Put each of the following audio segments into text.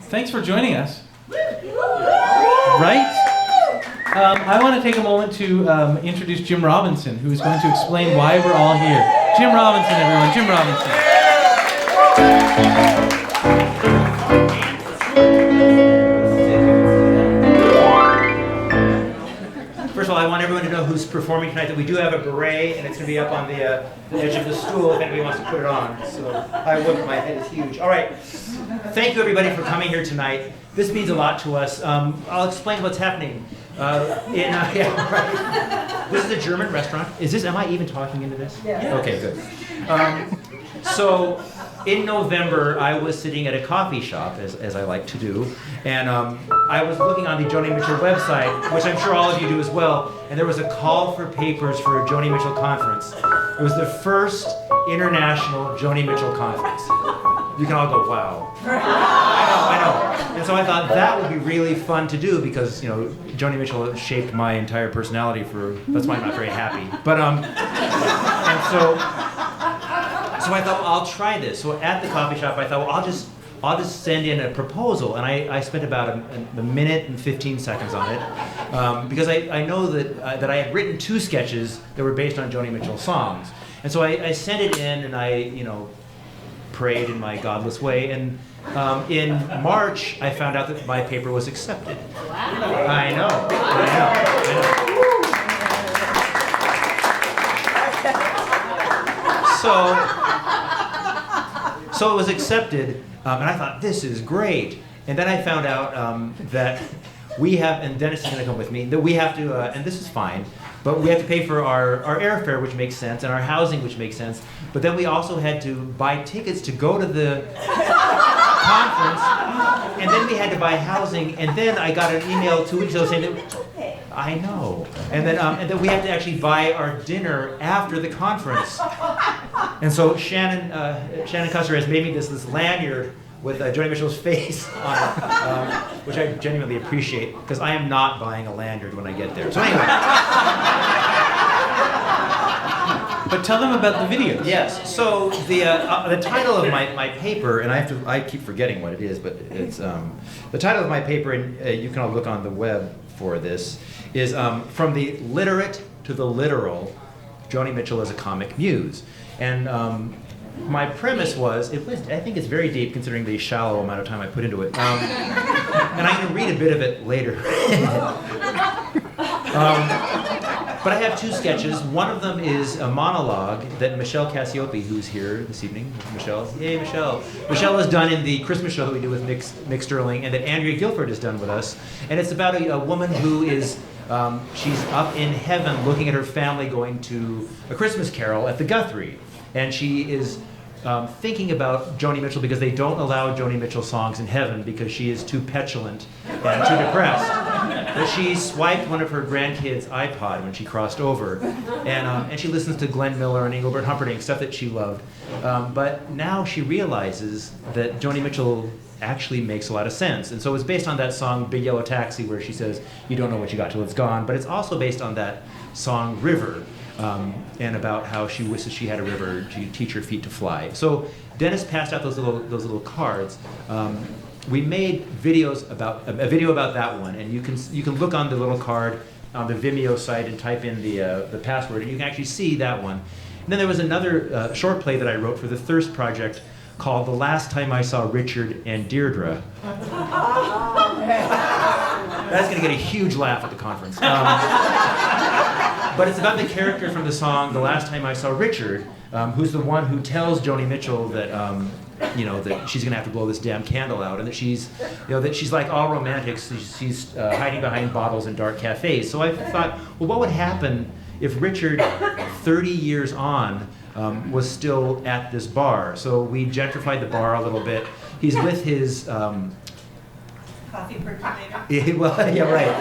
Thanks for joining us. Right? I want to take a moment to introduce Jim Robinson, who is going to explain why we're all here. Jim Robinson, everyone. Jim Robinson. First of all, I want everyone to know who's performing tonight, that we do have a beret, and it's going to be up on the edge of the stool if anybody wants to put it on. So I wouldn't, my head is huge. All right. Thank you, everybody, for coming here tonight. This means a lot to us. I'll explain what's happening. Yeah, right. This is a German restaurant. Am I even talking into this? Yeah. Okay, good. So in November, I was sitting at a coffee shop, as I like to do, and I was looking on the Joni Mitchell website, which I'm sure all of you do as well, and there was a call for papers for a Joni Mitchell conference. It was the first international Joni Mitchell conference. You can all go, wow. I know. And so I thought that would be really fun to do because, Joni Mitchell shaped my entire personality that's why I'm not very happy. But, and so I thought, well, I'll try this. So at the coffee shop, I thought, well, I'll just send in a proposal. And I spent about a minute and 15 seconds on it because I know that I had written 2 sketches that were based on Joni Mitchell songs. And so I sent it in and I, prayed in my godless way. And in March, I found out that my paper was accepted. Wow. I know. So it was accepted, and I thought, this is great. And then I found out that we have, and Dennis is going to come with me, that we have to, and this is fine, but we have to pay for our airfare, which makes sense, and our housing, which makes sense. But then we also had to buy tickets to go to the conference, and then we had to buy housing, and then I got an email 2 weeks ago saying that, I know, and then we had to actually buy our dinner after the conference. And so Shannon Cusser has made me this lanyard with Joni Mitchell's face on it, which I genuinely appreciate, because I am not buying a lanyard when I get there. So anyway. But tell them about the videos. Yes. So the title of my paper, and I keep forgetting what it is, but it's the title of my paper, and you can all look on the web for this, is From the Literate to the Literal, Joni Mitchell as a Comic Muse. And my premise was, I think it's very deep considering the shallow amount of time I put into it. And I'm going to read a bit of it later. But I have 2 sketches. One of them is a monologue that Michelle Cassiope, who's here this evening, Michelle, yay Michelle. Michelle has done in the Christmas show that we do with Nick Sterling, and that Andrea Guilford has done with us. And it's about a woman who is, she's up in heaven looking at her family going to a Christmas carol at the Guthrie. And she is thinking about Joni Mitchell because they don't allow Joni Mitchell songs in heaven because she is too petulant and too depressed. But she swiped one of her grandkids' iPod when she crossed over, and she listens to Glenn Miller and Engelbert Humperdinck, stuff that she loved. But now she realizes that Joni Mitchell actually makes a lot of sense. And so it's based on that song, Big Yellow Taxi, where she says, you don't know what you got till it's gone. But it's also based on that song, River, and about how she wishes she had a river to teach her feet to fly. So Dennis passed out those little cards. We made videos about a video about that one, and you can look on the little card on the Vimeo site and type in the password, and you can actually see that one. And then there was another short play that I wrote for the Thirst Project called The Last Time I Saw Richard and Deirdre. That's going to get a huge laugh at the conference. But it's about the character from the song The Last Time I Saw Richard, who's the one who tells Joni Mitchell that that she's going to have to blow this damn candle out, and that she's like all romantics. She's hiding behind bottles in dark cafes. So I thought, well, what would happen if Richard, 30 years on, was still at this bar? So we gentrified the bar a little bit. He's with his coffee percolator. Well, yeah, right.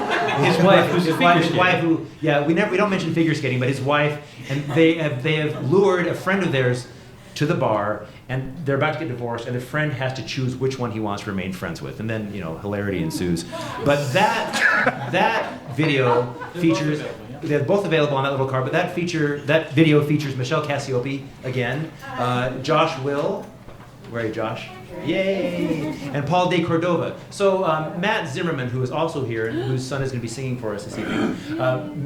His wife, who's his wife, who, yeah, we don't mention figure skating, but his wife, and they have lured a friend of theirs to the bar, and they're about to get divorced, and the friend has to choose which one he wants to remain friends with, and then hilarity ensues. But that video features. They're both available on that little card, but that video features Michelle Cassiope again, Josh Will, Where are you, Josh? Yay! And Paul de Cordova. So Matt Zimmerman, who is also here, and whose son is going to be singing for us this evening.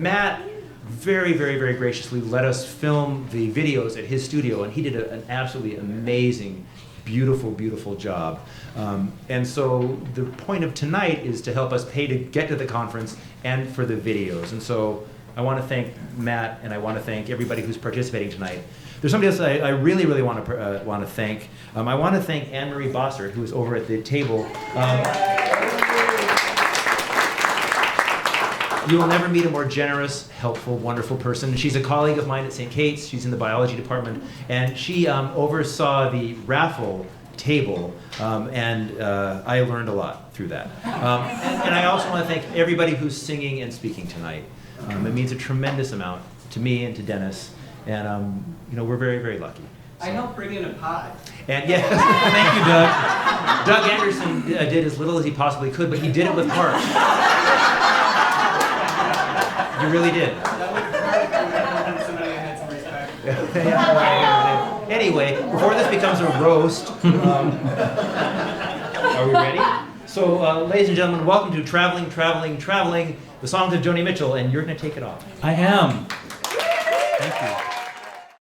Matt very, very, very graciously let us film the videos at his studio, and he did an absolutely amazing, beautiful, beautiful job. And so the point of tonight is to help us pay to get to the conference and for the videos. And so I want to thank Matt, and I want to thank everybody who's participating tonight. There's somebody else I really, really want to thank. I want to thank Anne-Marie Bossert, who is over at the table. You will never meet a more generous, helpful, wonderful person. She's a colleague of mine at St. Kate's. She's in the biology department, and she oversaw the raffle table, and I learned a lot through that. And I also want to thank everybody who's singing and speaking tonight. It means a tremendous amount to me and to Dennis, and we're very, very lucky. I helped bring in a pie. And yeah, thank you, Doug. Doug Anderson did as little as he possibly could, but he did it with heart. You really did. That would hurt somebody I had some respect. Anyway, before this becomes a roast, are we ready? So, ladies and gentlemen, welcome to Traveling, Traveling, Traveling, the songs of Joni Mitchell, and you're going to take it off. I am. Thank you.